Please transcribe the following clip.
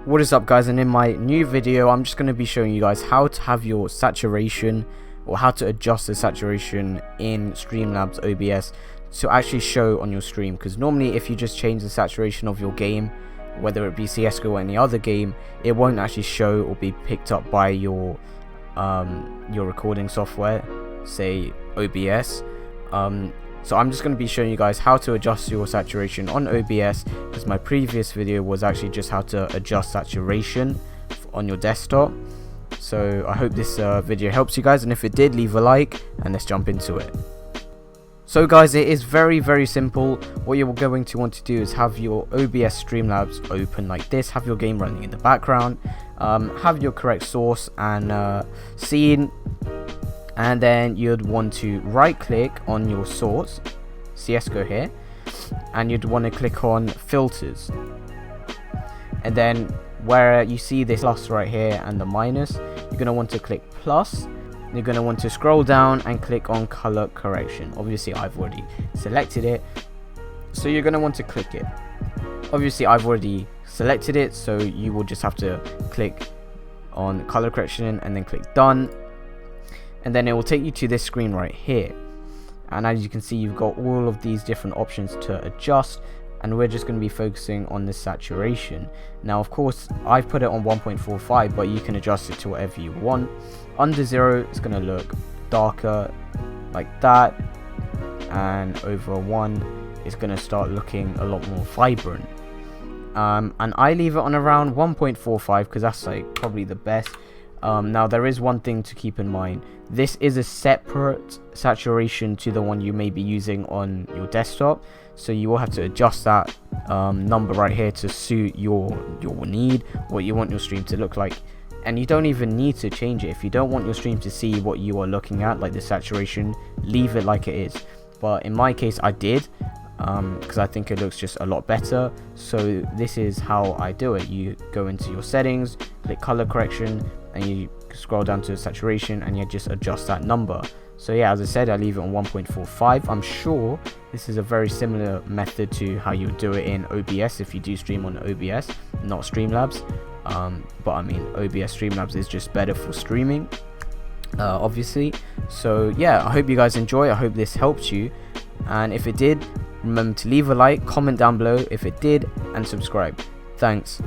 What is up, guys? And in my new video I'm just going to be showing you guys how to have your saturation, or how to adjust the saturation in Streamlabs OBS to actually show on your stream. Because normally if you just change the saturation of your game, whether it be CSGO or any other game, it won't actually show or be picked up by your recording software, say OBS. So I'm just going to be showing you guys how to adjust your saturation on OBS, because my previous video was actually just how to adjust saturation on your desktop. So I hope this video helps you guys, and if it did, leave a like and let's jump into it. So guys, it is very simple. What you're going to want to do is have your OBS Streamlabs open like this, have your game running in the background, have your correct source and scene, and then you'd want to right click on your source, CSGO here, and you'd want to click on filters, and then where you see this plus right here and the minus, you're going to want to click plus. You're going to want to scroll down and click on color correction. Obviously I've already selected it, so you're going to want to click it. Obviously I've already selected it, so you will just have to click on color correction and then click done, and then it will take you to this screen right here. And as you can see, you've got all of these different options to adjust, and we're just going to be focusing on the saturation. Now of course I've put it on 1.45, but you can adjust it to whatever you want. Under 0 it's going to look darker like that, and over 1 it's going to start looking a lot more vibrant. And I leave it on around 1.45 because that's like probably the best. Now there is one thing to keep in mind. This is a separate saturation to the one you may be using on your desktop, so you will have to adjust that number right here to suit your need, what you want your stream to look like. And you don't even need to change it. If you don't want your stream to see what you are looking at, like the saturation, leave it like it is. But in my case I did, because I think it looks just a lot better. So this is how I do it. You go into your settings, click color correction, and you scroll down to saturation and you just adjust that number. So yeah, as I said, I leave it on 1.45. I'm sure this is a very similar method to how you do it in OBS if you do stream on OBS, not Streamlabs. But I mean, OBS Streamlabs is just better for streaming, obviously. So yeah, I hope you guys enjoy. I hope this helps you, and if it did, remember to leave a like, comment down below if it did, and subscribe. Thanks.